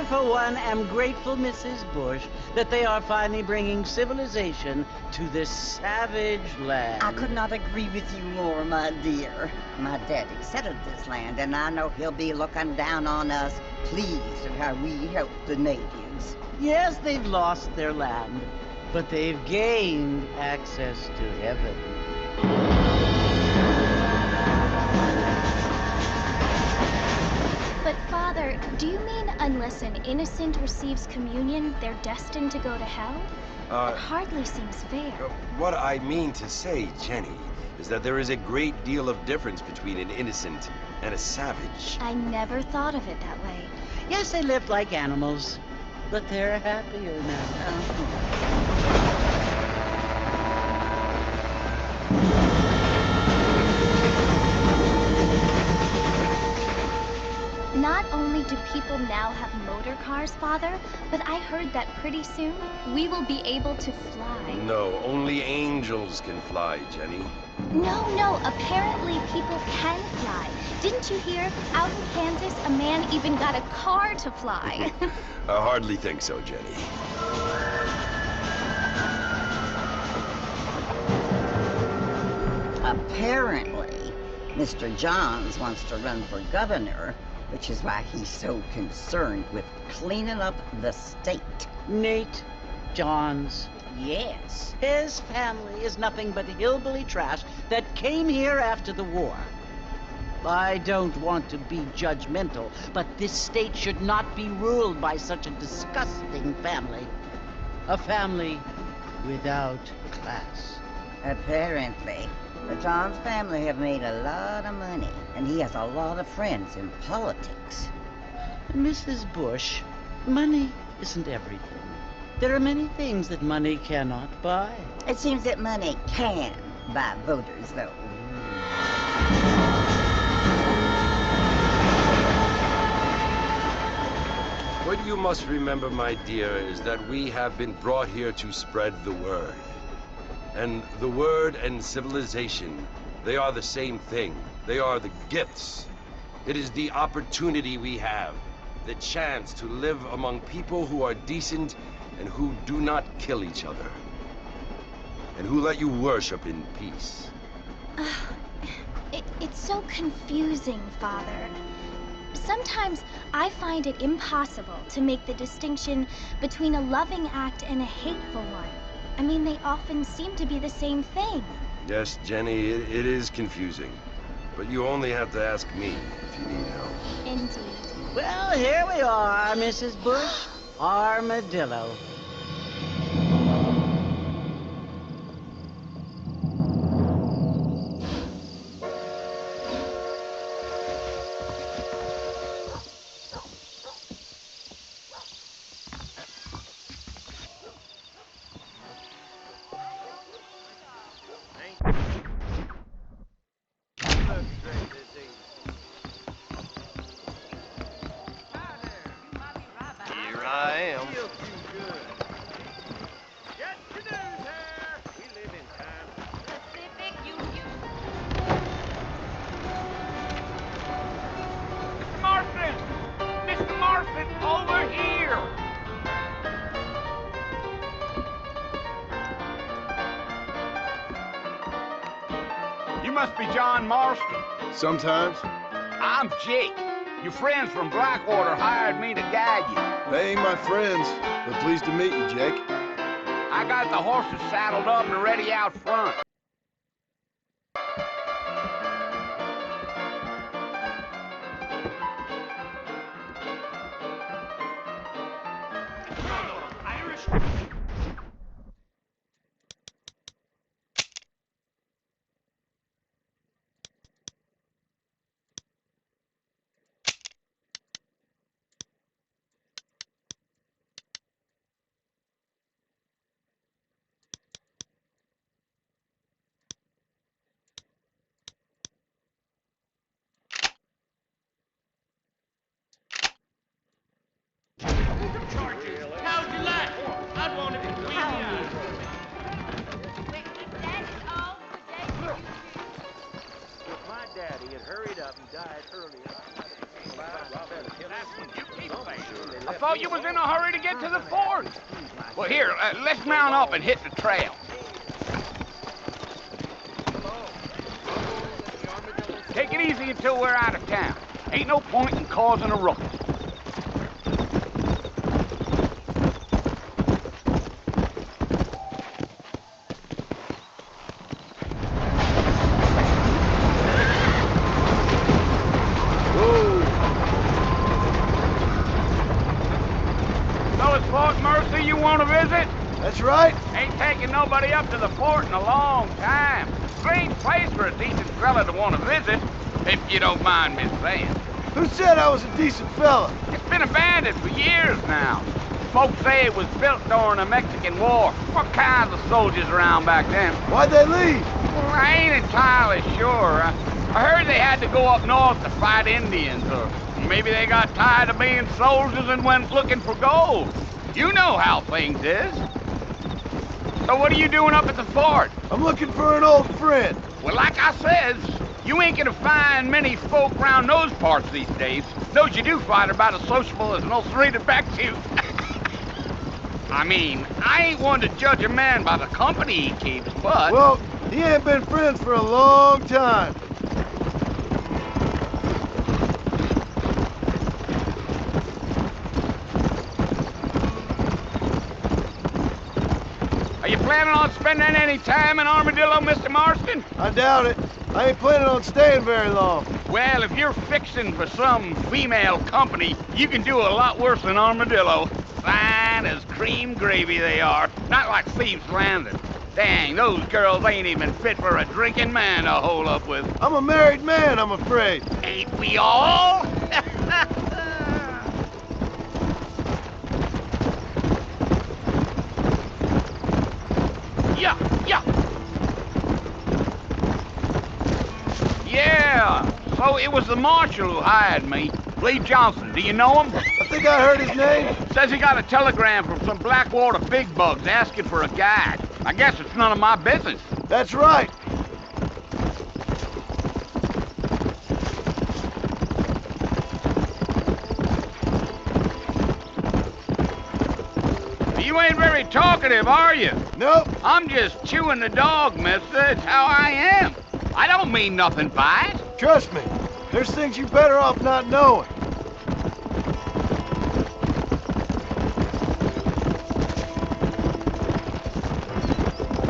for one, am grateful, Mrs. Bush, that they are finally bringing civilization to this savage land. I could not agree with you more, my dear. My daddy settled this land, and I know he'll be looking down on us, pleased at how we help the natives. Yes, they've lost their land, but they've gained access to heaven. But Father, do you mean unless an innocent receives communion, they're destined to go to hell? That hardly seems fair. What I mean to say, Jenny, is that there is a great deal of difference between an innocent and a savage. I never thought of it that way. Yes, they lived like animals, but they're happier now. Not only do people now have motor cars, Father, but I heard that pretty soon we will be able to fly. No, only angels can fly, Jenny. No, apparently people can fly. Didn't you hear? Out in Kansas, a man even got a car to fly. I hardly think so, Jenny. Apparently, Mr. Johns wants to run for governor, which is why he's so concerned with cleaning up the state. Nate Johns. Yes. His family is nothing but hillbilly trash that came here after the war. I don't want to be judgmental, but this state should not be ruled by such a disgusting family. A family without class. Apparently, the Johns family have made a lot of money, and he has a lot of friends in politics. Mrs. Bush, money isn't everything. There are many things that money cannot buy. It seems that money can buy voters, though. What you must remember, my dear, is that we have been brought here to spread the word. And the word and civilization, they are the same thing. They are the gifts. It is the opportunity we have, the chance to live among people who are decent and who do not kill each other, and who let you worship in peace. It's so confusing, Father. Sometimes I find it impossible to make the distinction between a loving act and a hateful one. I mean, they often seem to be the same thing. Yes, Jenny, it is confusing. But you only have to ask me if you need help. Indeed. Well, here we are, Mrs. Bush. Armadillo. Here I am. Mr. Marston! Mr. Marston, over here! You must be John Marston. Sometimes. I'm Jake. Your friends from Blackwater hired me to guide you. They ain't my friends, but pleased to meet you, Jake. I got the horses saddled up and ready out front. I thought you was in a hurry to get to the fort. Well, here, let's mount up and hit the trail. Take it easy until we're out of town. Ain't no point in causing a ruckus. So it's Fort Mercy you want to visit? That's right. Ain't taking nobody up to the fort in a long time. Strange place for a decent fella to want to visit, if you don't mind me saying. Who said I was a decent fella? It's been abandoned for years now. Folks say it was built during the Mexican War. What kinds of soldiers around back then? Why'd they leave? Well, I ain't entirely sure. I heard they had to go up north to fight Indians, or maybe they got tired of being soldiers and went looking for gold. You know how things is. So what are you doing up at the fort? I'm looking for an old friend. Well, like I says, you ain't gonna find many folk around those parts these days. Those you do find are about as sociable as an ulcerated back tooth. I mean, I ain't one to judge a man by the company he keeps, but... Well, he ain't been friends for a long time. Are you planning on spending any time in Armadillo, Mr. Marston? I doubt it. I ain't planning on staying very long. Well, if you're fixing for some female company, you can do a lot worse than Armadillo. Fine as cream gravy they are. Not like Thieves' Landing. Dang, those girls ain't even fit for a drinking man to hole up with. I'm a married man, I'm afraid. Ain't we all? Yeah, so it was the marshal who hired me. Lee Johnson, do you know him? I think I heard his name. Says he got a telegram from some Blackwater big bugs asking for a guide. I guess it's none of my business. That's right. You ain't very talkative, are you? Nope. I'm just chewing the dog, mister. It's how I am. I don't mean nothing by it. Trust me. There's things you're better off not knowing.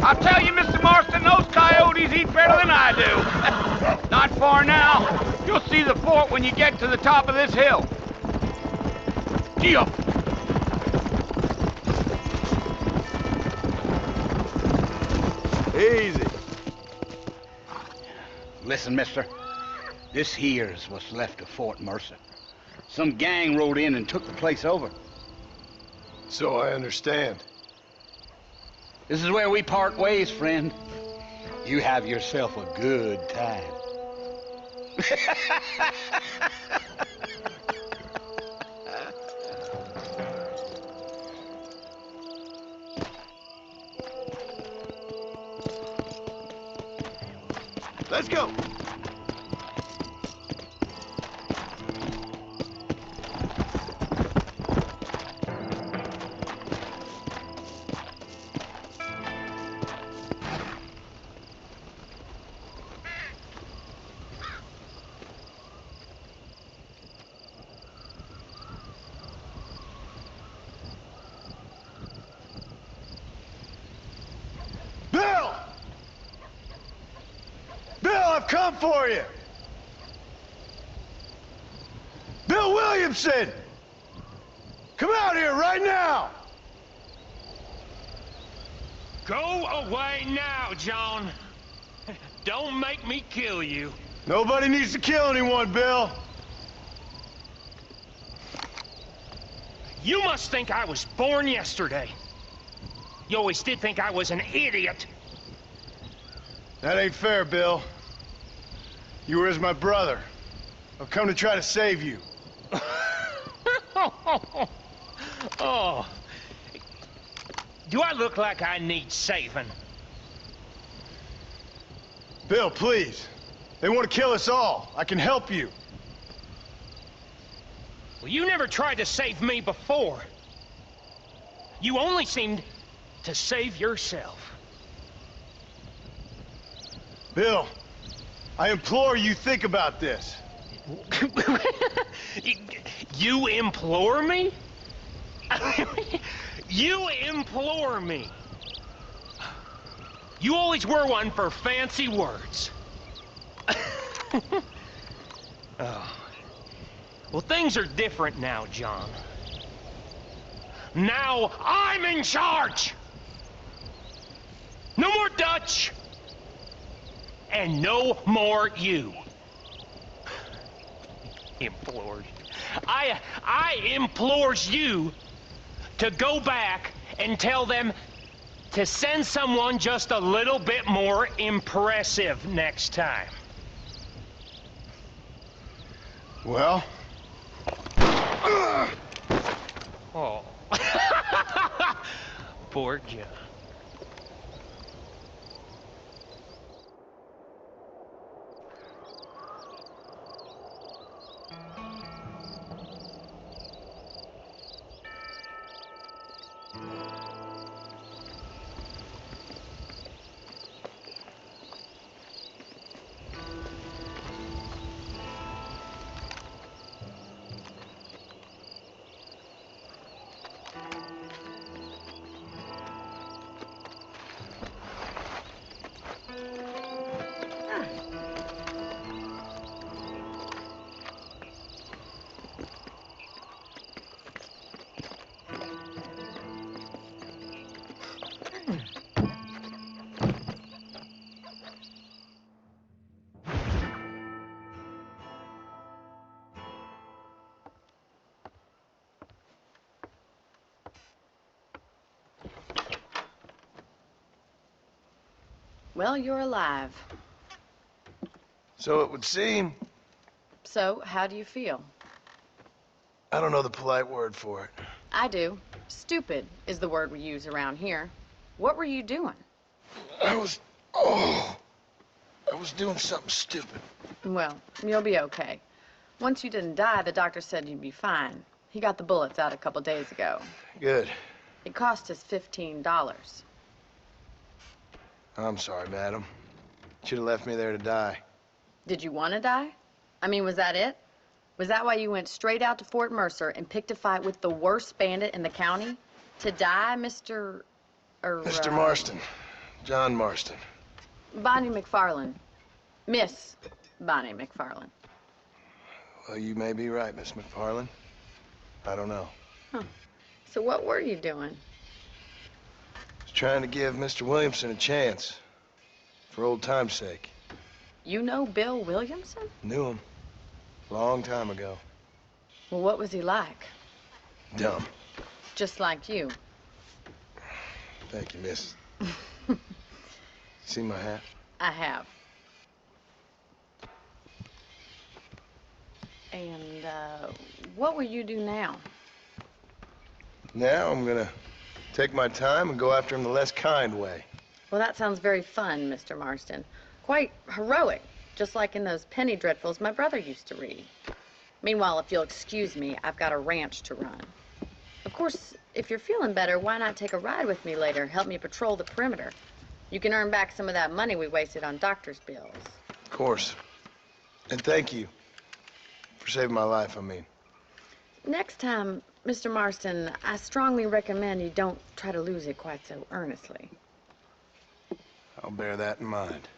I'll tell you, Mr. Marston, those coyotes eat better than I do. Not far now. You'll see the fort when you get to the top of this hill. Gee up. Easy. Listen, mister. This here's what's left of Fort Mercer. Some gang rode in and took the place over. So I understand. This is where we part ways, friend. You have yourself a good time. Let's go. Bill! Bill, I've come for you! Bill Williamson! Come out here right now! Go away now, John. Don't make me kill you. Nobody needs to kill anyone, Bill. You must think I was born yesterday. You always did think I was an idiot. That ain't fair, Bill. You were as my brother. I've come to try to save you. Oh. Do I look like I need saving? Bill, please. They want to kill us all. I can help you. Well, you never tried to save me before. You only seemed to save yourself. Bill, I implore you think about this. You implore me? You implore me. You always were one for fancy words. Oh. Well, things are different now, John. Now I'm in charge! No more Dutch! And no more you. Implored. I implores you to go back and tell them to send someone just a little bit more impressive next time. Well? Oh. Poor John. Well, you're alive. So it would seem. So, how do you feel? I don't know the polite word for it. I do. Stupid is the word we use around here. What were you doing? I was doing something stupid. Well, you'll be okay. Once you didn't die, the doctor said you'd be fine. He got the bullets out a couple days ago. Good. It cost us $15. I'm sorry, madam. Should have left me there to die. Did you want to die? I mean, was that it? Was that why you went straight out to Fort Mercer and picked a fight with the worst bandit in the county? To die, Mr. Mr. Marston. John Marston. Bonnie McFarland. Miss Bonnie McFarland. Well, you may be right, Miss McFarland. I don't know. Huh. So what were you doing? Was trying to give Mr. Williamson a chance. For old time's sake. You know Bill Williamson? Knew him. Long time ago. Well, what was he like? Dumb. Just like you. Thank you, miss. See my hat? I have. And, what will you do now? Now I'm gonna take my time and go after him the less kind way. Well, that sounds very fun, Mr. Marston. Quite heroic, just like in those penny dreadfuls my brother used to read. Meanwhile, if you'll excuse me, I've got a ranch to run. Of course, if you're feeling better, why not take a ride with me later? Help me patrol the perimeter. You can earn back some of that money we wasted on doctor's bills. Of course. And thank you. For saving my life, I mean. Next time, Mr. Marston, I strongly recommend you don't try to lose it quite so earnestly. I'll bear that in mind.